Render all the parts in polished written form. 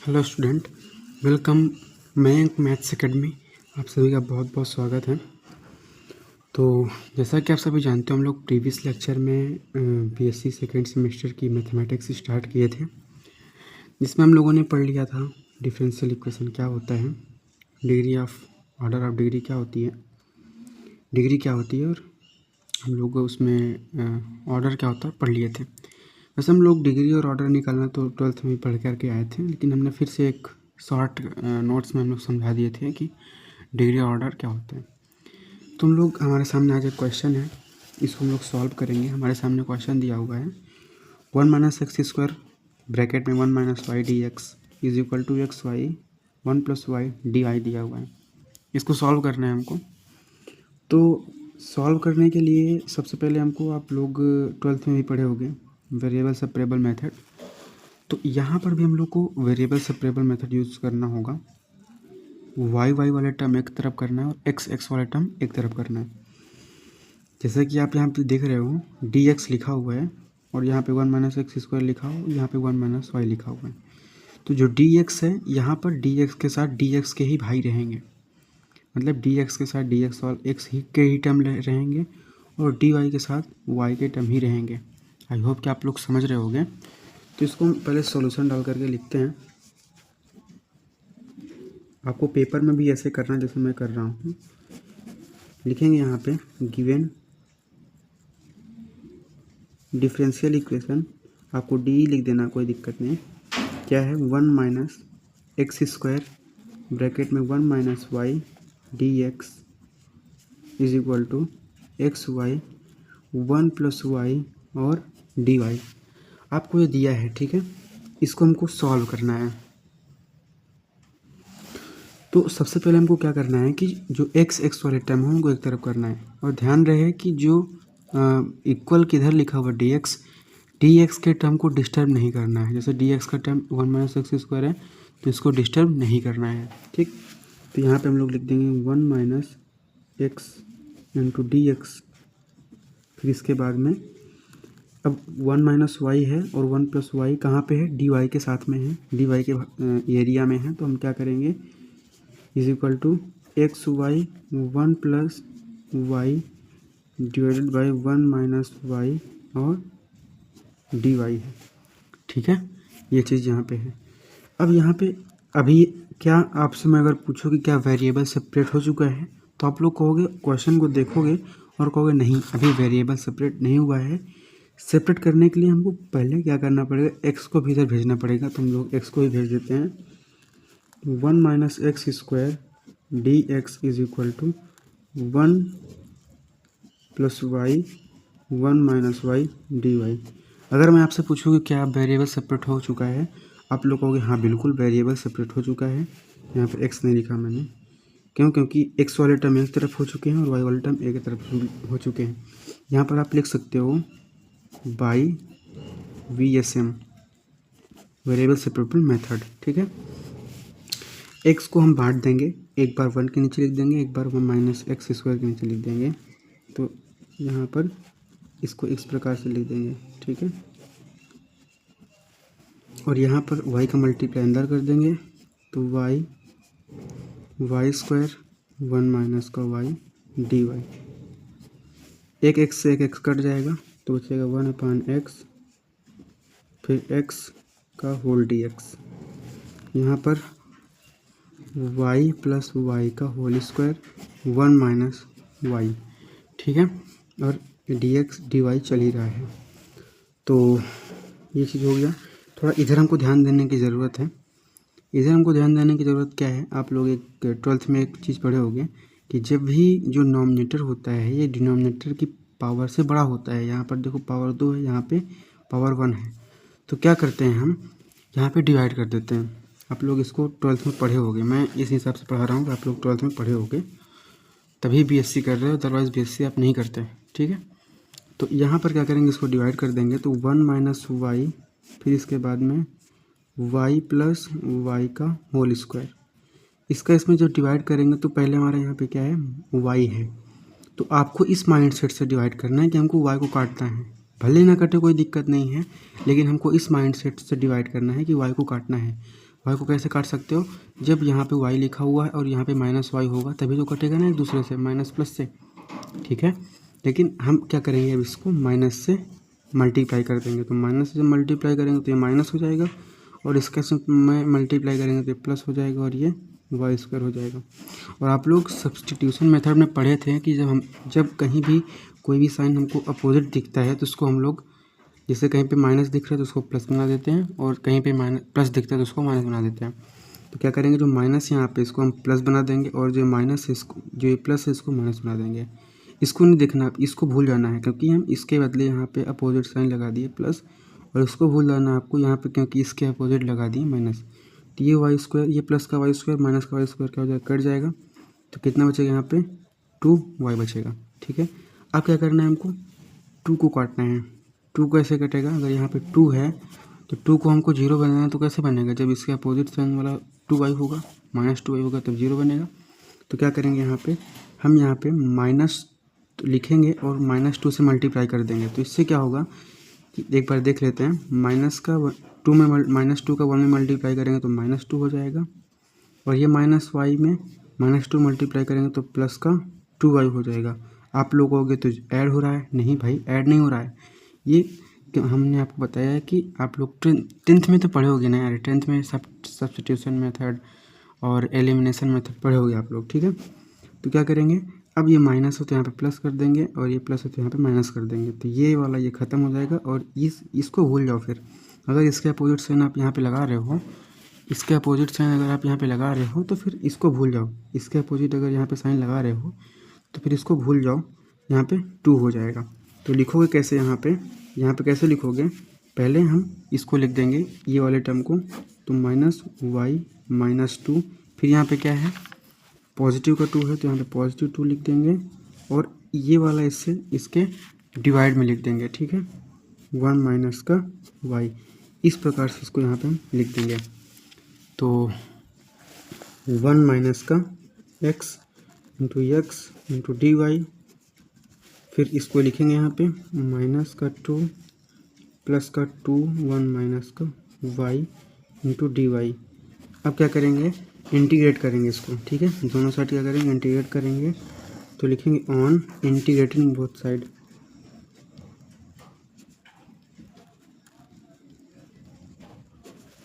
Hello student, welcome Mayank maths academy. आप सभी का बहुत बहुत स्वागत है। तो जैसा कि आप सभी जानते हो, हम लोग प्रीवियस लेक्चर में बीएससी सेकेंड सेमेस्टर की मैथमेटिक्स स्टार्ट किए थे, जिसमें हम लोगों ने पढ़ लिया था डिफरेंशियल इक्वेशन क्या होता है, degree of order of degree क्या होती है, और हम लोग उसमें ऑर्डर क्या होता है पढ़ लिए थे। वैसे हम लोग डिग्री और ऑर्डर निकालना तो 12th में पढ़ करके आए थे, लेकिन हमने फिर से एक शॉर्ट नोट्स में हम लोग समझा दिए थे कि डिग्री और ऑर्डर क्या होता है। तो हम लोग हमारे सामने आज एक क्वेश्चन है, इसको हम लोग सॉल्व करेंगे। हमारे सामने क्वेश्चन दिया हुआ है 1 माइनस एक्स स्क्वायर ब्रैकेट में 1 minus y d x is equal to x y 1 plus y d y दिया हुआ है। इसको सॉल्व करना है हमको। तो सॉल्व करने के लिए सबसे पहले हमको, आप लोग 12th में भी पढ़े होंगे, वेरिएबल सेपरेबल मेथड। तो यहाँ पर भी हम लोग को वेरिएबल सेपरेबल मेथड यूज़ करना होगा। वाई वाले टर्म एक तरफ करना है और एक्स वाले टर्म एक तरफ करना है। जैसे कि आप यहाँ पे देख रहे हो डी एक्स लिखा हुआ है और यहाँ पे 1 माइनस एक्स स्क्वायर लिखा हो, यहाँ पे 1 माइनस वाई लिखा हुआ है। तो जो डी एक्स है यहाँ पर डी एक्स के साथ डी एक्स के ही भाई रहेंगे, मतलब डी एक्स के साथ डी एक्स और एक्स ही के ही टर्म रहेंगे और डी वाई के साथ वाई के टर्म ही रहेंगे। आई होप कि आप लोग समझ रहे होंगे। तो इसको हम पहले सॉल्यूशन डाल करके लिखते हैं। आपको पेपर में भी ऐसे करना है जैसे मैं कर रहा हूँ। लिखेंगे यहाँ पे गिवन डिफरेंशियल इक्वेशन, आपको डी लिख देना, कोई दिक्कत नहीं। क्या है 1 माइनस एक्स स्क्वायर ब्रैकेट में 1 minus y d x is equal to x y 1 plus y और डी वाई। आपको ये दिया है, ठीक है। इसको हमको सॉल्व करना है। तो सबसे पहले हमको क्या करना है कि जो एक्स वाले टर्म है उनको एक तरफ करना है, और ध्यान रहे कि जो इक्वल किधर लिखा हुआ डी एक्स के टर्म को डिस्टर्ब नहीं करना है। जैसे डी एक्स का टर्म 1 माइनस एक्स स्क्वायर है तो इसको डिस्टर्ब नहीं करना है, ठीक। तो यहाँ पे हम लोग लिख देंगे 1 minus x into D x, फिर इसके बाद में अब 1 माइनस वाई है और 1 प्लस वाई कहाँ पे है, डी वाई के साथ में है, डी वाई के एरिया में है। तो हम क्या करेंगे is equal to x y 1 plus y divided by 1 minus y और डी वाई है, ठीक है। ये चीज़ यहाँ पे है। अब यहाँ पे अभी क्या आपसे मैं अगर पूछूँ कि क्या वेरिएबल सेपरेट हो चुका है, तो आप लोग कहोगे, क्वेश्चन को देखोगे और कहोगे नहीं अभी वेरिएबल सेपरेट नहीं हुआ है। सेपरेट करने के लिए हमको पहले क्या करना पड़ेगा, एक्स को भी इधर भेजना पड़ेगा। तो हम लोग एक्स को ही भेज देते हैं। 1 minus x square d x is equal to 1 plus y 1 minus y d y. अगर मैं आपसे पूछूँ कि क्या वेरिएबल सेपरेट हो चुका है, आप लोग कहोगे हाँ बिल्कुल वेरिएबल सेपरेट हो चुका है। यहाँ पर एक्स नहीं लिखा मैंने, क्योंकि एक्स वाले टर्म एक तरफ हो चुके हैं और वाई वाले टर्म एक तरफ हो चुके हैं। यहाँ पर आप लिख सकते हो by VSM variable separable method, ठीक है। एक्स को हम बांट देंगे, एक बार 1 के नीचे लिख देंगे, एक बार 1 माइनस एक्स स्क्वायर के नीचे लिख देंगे। तो यहाँ पर इसको इस प्रकार से लिख देंगे, ठीक है। और यहाँ पर y का मल्टीप्लाई अंदर कर देंगे, तो वाई स्क्वायर 1 माइनस का वाई डी वाई। एक एक्स से एक एक्स कट जाएगा तो बचेगा 1 अपान एक्स, फिर एक्स का होल डी एक्स। यहाँ पर y प्लस वाई का होल स्क्वायर 1 माइनस वाई, ठीक है। और डी एक्स डी वाई चल ही रहा है। तो ये चीज़ हो गया। थोड़ा इधर हमको ध्यान देने की ज़रूरत है। इधर हमको ध्यान देने की ज़रूरत क्या है, आप लोग एक 12th में एक चीज़ पढ़े होंगे कि जब भी जो नॉमिनेटर होता है ये डिनोमिनेटर की पावर से बड़ा होता है। यहाँ पर देखो पावर 2 है, यहाँ पे पावर 1 है। तो क्या करते हैं हम यहाँ पे डिवाइड कर देते हैं। आप लोग इसको 12th में पढ़े होंगे, मैं इस हिसाब से पढ़ा रहा हूँ कि आप लोग 12th में पढ़े होंगे, तभी बीएससी कर रहे हो, अदरवाइज़ बीएससी आप नहीं करते, ठीक है। तो यहाँ पर क्या करेंगे, इसको डिवाइड कर देंगे। तो 1 माइनस वाई, फिर इसके बाद में वाई प्लस वाई का होल स्क्वायर। इसका इसमें जब डिवाइड करेंगे तो पहले हमारे यहाँ पे क्या है, वाई है। तो आपको इस माइंडसेट से डिवाइड करना है कि हमको वाई को काटना है। भले ना कटे कोई दिक्कत नहीं है, लेकिन हमको इस माइंडसेट से डिवाइड करना है कि वाई को काटना है। वाई को कैसे काट सकते हो, जब यहाँ पे वाई लिखा हुआ है और यहाँ पे माइनस वाई होगा तभी तो कटेगा ना एक दूसरे से, माइनस प्लस से, ठीक है। लेकिन हम क्या करेंगे, अब इसको माइनस से मल्टीप्लाई कर देंगे, तो माइनस से जब मल्टीप्लाई करेंगे तो ये माइनस हो जाएगा, और इसके में मल्टीप्लाई करेंगे तो ये प्लस हो जाएगा, और ये वाई स्क्वायर हो जाएगा। और आप लोग सब्सटीट्यूशन मेथड में पढ़े थे कि जब कहीं भी कोई भी साइन हमको अपोजिट दिखता है तो उसको हम लोग, जैसे कहीं पे माइनस दिख रहा है तो उसको प्लस बना देते हैं, और कहीं पे माइनस प्लस दिखता है तो उसको माइनस बना देते हैं। तो क्या करेंगे, जो माइनस यहाँ पे इसको हम प्लस बना देंगे, और जो माइनस है इसको, जो ये प्लस है इसको माइनस बना देंगे। इसको नहीं देखना, इसको भूल जाना है, क्योंकि हम इसके बदले यहाँ पे अपोजिट साइन लगा दिए प्लस, और इसको भूल जाना आपको यहाँ पे, क्योंकि इसके अपोजिट लगा दिए माइनस। तो ये वाई स्क्वायर, ये प्लस का वाई स्क्वायर माइनस का वाई स्क्वायर क्या हो जाएगा, कट जाएगा। तो कितना बचेगा यहाँ पे, 2y बचेगा, ठीक है। अब क्या करना है हमको, 2 को काटना है। 2 कैसे कटेगा, अगर यहाँ पे 2 है तो 2 को हमको 0 बनाना है, तो कैसे बनेगा, जब इसके अपोजिट साइन वाला 2y होगा, -2y होगा तब 0 बनेगा। तो क्या करेंगे यहाँ पे, हम यहाँ पे माइनस लिखेंगे और -2 से मल्टीप्लाई कर देंगे। तो इससे क्या होगा कि एक बार देख लेते हैं, माइनस का 2 में -2 का 1 में मल्टीप्लाई करेंगे तो -2 हो जाएगा, और ये माइनस वाई में -2 मल्टीप्लाई करेंगे तो प्लस का 2y हो जाएगा। आप लोग कहोगे तो ऐड हो रहा है, नहीं भाई ऐड नहीं हो रहा है, ये हमने आपको बताया है कि आप लोग टेंथ में तो पढ़े होगे ना यार, टेंथ में सब्स्टिट्यूशन मेथड और एलिमिनेशन मेथड पढ़े होगे आप लोग, ठीक है। तो क्या करेंगे, अब ये माइनस हो तो यहाँ पे प्लस कर देंगे, और ये प्लस हो तो यहाँ पे माइनस कर देंगे, तो ये वाला ये ख़त्म हो जाएगा, और इसको भूल जाओ। फिर अगर इसके अपोजिट साइन आप यहाँ पे लगा रहे हो, इसके अपोजिट साइन अगर आप यहाँ पे लगा रहे हो तो फिर इसको भूल जाओ। इसके अपोजिट अगर यहाँ पे साइन लगा रहे हो तो फिर इसको भूल जाओ, यहाँ पे 2 हो जाएगा। तो लिखोगे कैसे, यहाँ पे कैसे लिखोगे, पहले हम इसको लिख देंगे ये वाले टर्म को, तो -y -2, फिर यहाँ पे क्या है, पॉजिटिव का 2 है तो यहाँ पे पॉजिटिव 2 लिख देंगे, और ये वाला इससे इसके डिवाइड में लिख देंगे, ठीक है, 1 माइनस का y, इस प्रकार से इसको यहाँ पे हम लिख देंगे। तो 1 माइनस का x इंटू dy, फिर इसको लिखेंगे यहाँ पे माइनस का 2 प्लस का 2 1 माइनस का y इंटू डी वाई। अब क्या करेंगे, इंटीग्रेट करेंगे इसको, ठीक है, दोनों साइड क्या करेंगे, इंटीग्रेट करेंगे। तो लिखेंगे on integrating both side,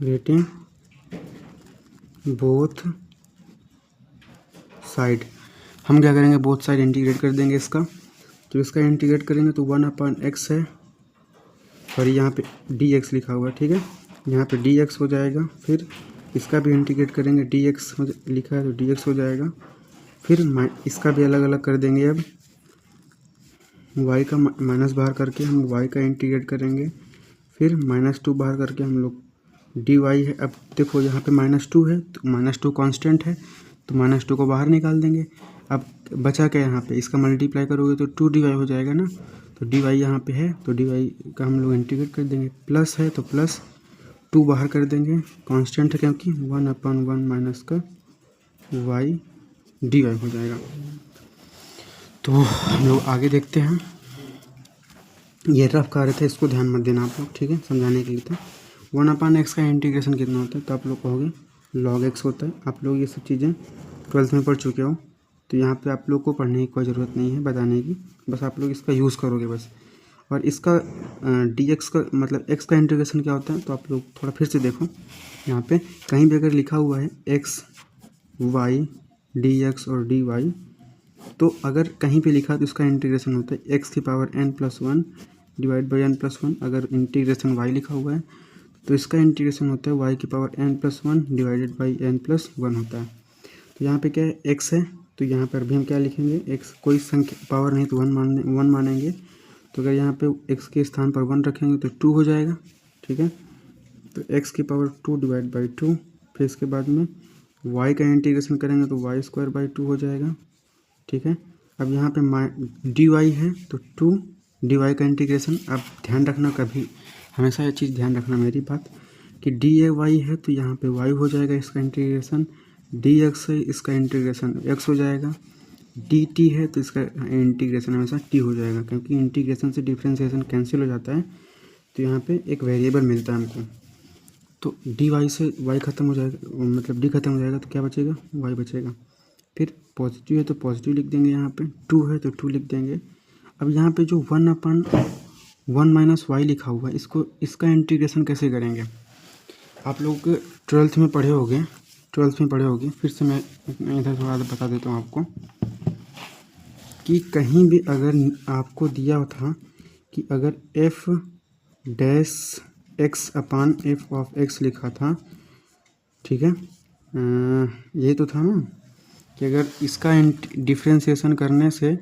integrating both side. हम क्या करेंगे, बोथ साइड इंटीग्रेट कर देंगे इसका। तो इसका इंटीग्रेट करेंगे तो 1/x है, और यहाँ पे dx लिखा हुआ है, ठीक है, यहाँ पे dx हो जाएगा। फिर इसका भी इंटीग्रेट करेंगे, dx लिखा है तो dx हो जाएगा। फिर इसका भी अलग अलग कर देंगे। अब y का माइनस बाहर करके हम y का इंटीग्रेट करेंगे, फिर -2 बाहर करके हम लोग dy है। अब देखो यहाँ पे -2 है तो -2 कांस्टेंट है, तो -2 को बाहर निकाल देंगे। अब बचा क्या, यहाँ पे इसका मल्टीप्लाई करोगे तो 2dy हो जाएगा ना, तो dy यहाँ पे है तो dy का हम लोग इंटीग्रेट कर देंगे। प्लस है तो प्लस 2 बाहर कर देंगे, कांस्टेंट है क्योंकि 1/1 माइनस का y dy हो जाएगा। तो हम लोग आगे देखते हैं। ये रफ कार्य था, इसको ध्यान मत देना आप लोग, ठीक है, समझाने के लिए था। 1/x का इंटीग्रेशन कितना होता है, तो आप लोग कहोगे log x होता है। आप लोग ये सब चीज़ें 12th में पढ़ चुके हो, तो यहाँ पे आप लोग को पढ़ने की कोई ज़रूरत नहीं है, बताने की, बस आप लोग इसका यूज़ करोगे बस। और इसका dx का मतलब x का इंटीग्रेशन क्या होता है, तो आप लोग थोड़ा फिर से देखो, यहाँ पे कहीं भी अगर लिखा हुआ है x y dx और dy, तो अगर कहीं पे लिखा तो इसका इंटीग्रेशन होता है x की power n+1 divide by n+1। अगर इंटीग्रेशन y लिखा हुआ है तो इसका इंटीग्रेशन होता है y की power n+1 divided by n+1 होता है। तो यहाँ पे क्या है, x है, तो यहाँ पर भी हम क्या लिखेंगे, x कोई संख्या पावर नहीं तो 1 मानेंगे। तो अगर यहाँ पे x के स्थान पर 1 रखेंगे तो 2 हो जाएगा, ठीक है। तो x की पावर 2 डिवाइड बाई 2, फिर इसके बाद में y का इंटीग्रेशन करेंगे तो y²/2 हो जाएगा, ठीक है। अब यहाँ पे dy है तो 2 dy का इंटीग्रेशन। अब ध्यान रखना, कभी हमेशा ये चीज़ ध्यान रखना मेरी बात, कि dy है तो यहाँ पे y हो जाएगा इसका इंटीग्रेशन, dx है इसका इंटीग्रेशन x हो जाएगा, dt है तो इसका इंटीग्रेशन हमेशा t हो जाएगा, क्योंकि इंटीग्रेशन से डिफ्रेंशिएशन कैंसिल हो जाता है। तो यहाँ पे एक वेरिएबल मिलता है हमको, तो डी वाई से वाई खत्म हो जाएगा, मतलब डी खत्म हो जाएगा तो क्या बचेगा, वाई बचेगा। फिर पॉजिटिव है तो पॉजिटिव लिख देंगे, यहाँ पे 2 है तो 2 लिख देंगे। अब यहाँ पे जो 1/1 माइनस वाई लिखा हुआ है, इसका इंटीग्रेशन कैसे करेंगे। आप लोग 12th में पढ़े होंगे, फिर से मैं इधर थोड़ा सा बता देता हूँ आपको कि कहीं भी अगर आपको दिया था कि अगर f dash x upon F of x लिखा था, ठीक है, ये तो था ना कि अगर इसका डिफ्रेंशिएशन करने से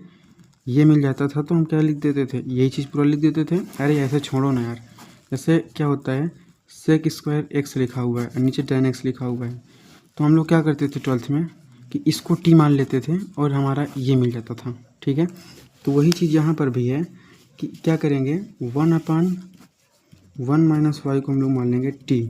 ये मिल जाता था तो हम क्या लिख देते थे, यही चीज़ पूरा लिख देते थे। अरे ऐसे छोड़ो ना यार, जैसे क्या होता है सेक स्क्वायर x लिखा हुआ है और नीचे tan x लिखा हुआ है, तो हम लोग क्या करते थे 12th में कि इसको t मान लेते थे और हमारा ये मिल जाता था, ठीक है। तो वही चीज़ यहाँ पर भी है कि क्या करेंगे, 1/1 माइनस वाई को हम लोग मान लेंगे t,